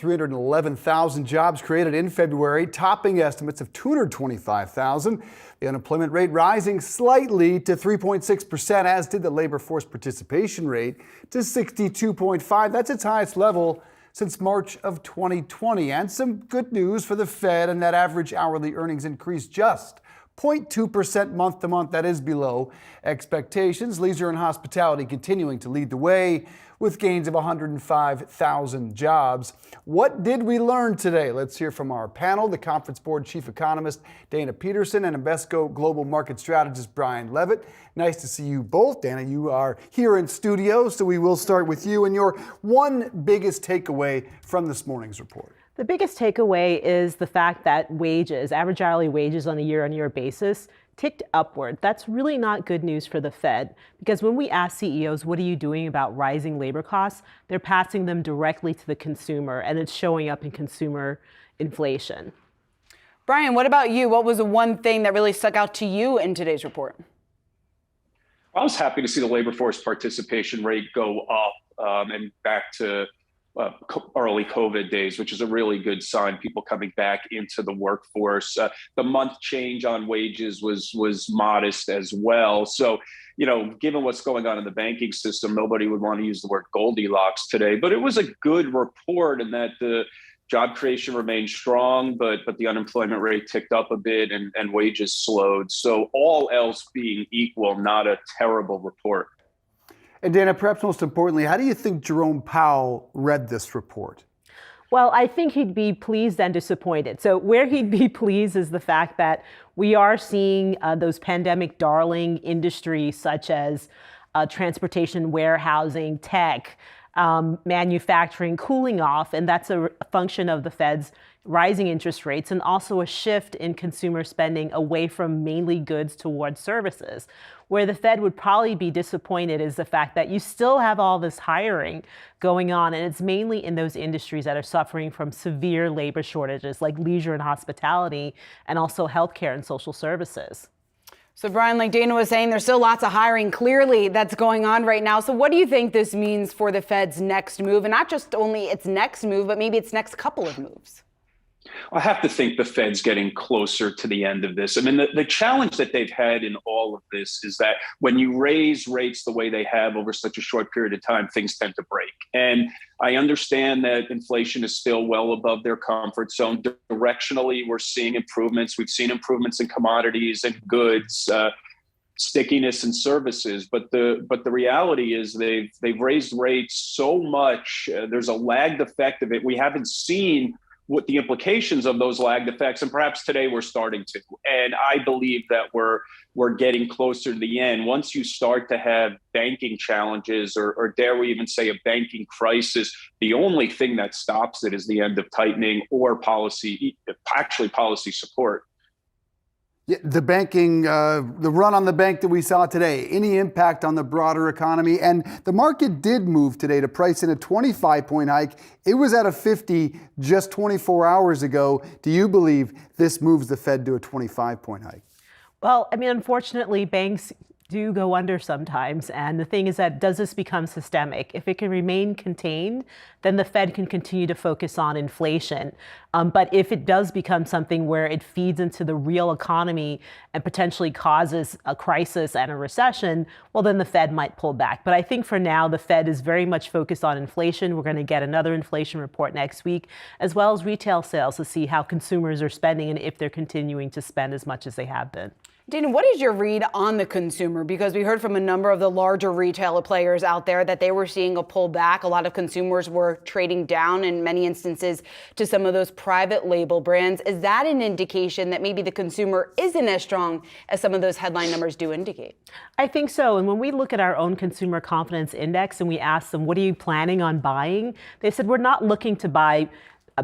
311,000 jobs created in February, topping estimates of 225,000. The unemployment rate rising slightly to 3.6%, as did the labor force participation rate to 62.5. That's its highest level since March of 2020. And some good news for the Fed, and that average hourly earnings increased just 0.2% month to month. That is below expectations. Leisure and hospitality continuing to lead the way with gains of 105,000 jobs. What did we learn today? Let's hear from our panel, the Conference Board Chief Economist Dana Peterson and Invesco Global Market Strategist Brian Levitt. Nice to see you both. Dana, you are here in studio, so we will start with you and your one biggest takeaway from this morning's report. The biggest takeaway is the fact that wages, average hourly wages on a year-on-year basis, ticked upward. That's really not good news for the Fed, because when we ask CEOs, what are you doing about rising labor costs, they're passing them directly to the consumer, and it's showing up in consumer inflation. Brian, what about you? What was the one thing that really stuck out to you in today's report? I was happy to see the labor force participation rate go up and back to early COVID days, which is a really good sign, people coming back into the workforce. The month change on wages was modest as well. So, given what's going on in the banking system, nobody would want to use the word Goldilocks today, but it was a good report in that the job creation remained strong, but the unemployment rate ticked up a bit and wages slowed. So all else being equal, not a terrible report. And Dana, perhaps most importantly, how do you think Jerome Powell read this report? Well, I think he'd be pleased and disappointed. So where he'd be pleased is the fact that we are seeing those pandemic darling industries such as transportation, warehousing, tech, manufacturing cooling off, and that's a function of the Fed's rising interest rates and also a shift in consumer spending away from mainly goods towards services. Where the Fed would probably be disappointed is the fact that you still have all this hiring going on, and it's mainly in those industries that are suffering from severe labor shortages like leisure and hospitality and also healthcare and social services. So Brian, like Dana was saying, there's still lots of hiring clearly that's going on right now. So what do you think this means for the Fed's next move? And not just only its next move, but maybe its next couple of moves? I have to think the Fed's getting closer to the end of this. I mean, the challenge that they've had in all of this is that when you raise rates the way they have over such a short period of time, things tend to break. And I understand that inflation is still well above their comfort zone. Directionally, we're seeing improvements. We've seen improvements in commodities and goods, stickiness and services. But the reality is they've raised rates so much. There's a lagged effect of it. We haven't seen what the implications of those lagged effects, and perhaps today we're starting to. And I believe that we're getting closer to the end. Once you start to have banking challenges, or dare we even say a banking crisis, the only thing that stops it is the end of tightening or policy support. Yeah, the banking, the run on the bank that we saw today, any impact on the broader economy? And the market did move today to price in a 25-point hike. It was at a 50 just 24 hours ago. Do you believe this moves the Fed to a 25-point hike? Well, I mean, unfortunately, banks do go under sometimes. And the thing is that, does this become systemic? If it can remain contained, then the Fed can continue to focus on inflation. But if it does become something where it feeds into the real economy and potentially causes a crisis and a recession, well, then the Fed might pull back. But I think for now, the Fed is very much focused on inflation. We're going to get another inflation report next week, as well as retail sales, to see how consumers are spending and if they're continuing to spend as much as they have been. Dana, what is your read on the consumer? Because we heard from a number of the larger retailer players out there that they were seeing a pullback. A lot of consumers were trading down in many instances to some of those private label brands. Is that an indication that maybe the consumer isn't as strong as some of those headline numbers do indicate? I think so. And when we look at our own consumer confidence index and we ask them, what are you planning on buying? They said, we're not looking to buy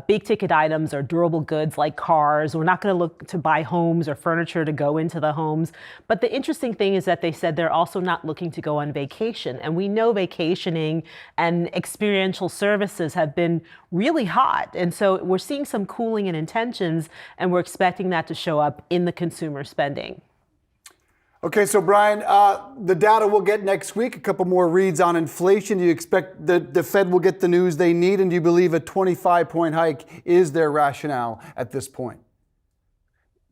big ticket items or durable goods like cars. We're not going to look to buy homes or furniture to go into the homes. But the interesting thing is that they said they're also not looking to go on vacation. And we know vacationing and experiential services have been really hot. And so we're seeing some cooling in intentions, and we're expecting that to show up in the consumer spending. Okay, so Brian, the data we'll get next week, a couple more reads on inflation. Do you expect the Fed will get the news they need? And do you believe a 25-point hike is their rationale at this point?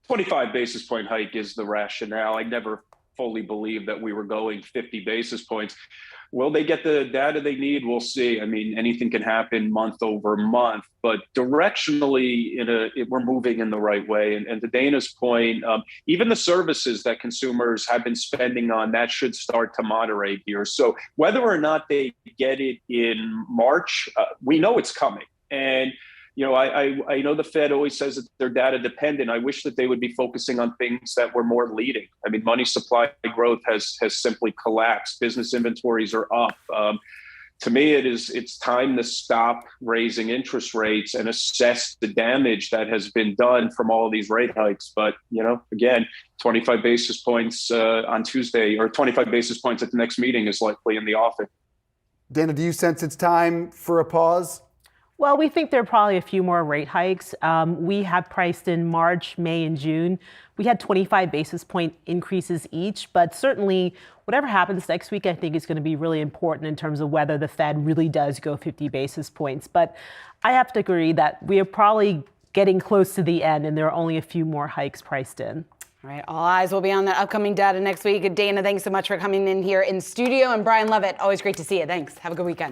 25 basis point hike is the rationale. I never fully believed that we were going 50 basis points. Will they get the data they need? We'll see. I mean, anything can happen month over month, but directionally, we're moving in the right way. And to Dana's point, even the services that consumers have been spending on, that should start to moderate here. So whether or not they get it in March, we know it's coming. And I know the Fed always says that they're data dependent. I wish that they would be focusing on things that were more leading. I mean, money supply growth has simply collapsed. Business inventories are up. To me, it's time to stop raising interest rates and assess the damage that has been done from all of these rate hikes. But, again, 25 basis points on Tuesday or 25 basis points at the next meeting is likely in the offing. Dana, do you sense it's time for a pause? Well, we think there are probably a few more rate hikes. We have priced in March, May, and June. We had 25 basis point increases each, but certainly whatever happens next week, I think is going to be really important in terms of whether the Fed really does go 50 basis points. But I have to agree that we are probably getting close to the end and there are only a few more hikes priced in. All right, all eyes will be on that upcoming data next week. Dana, thanks so much for coming in here in studio. And Brian Levitt, always great to see you. Thanks. Have a good weekend.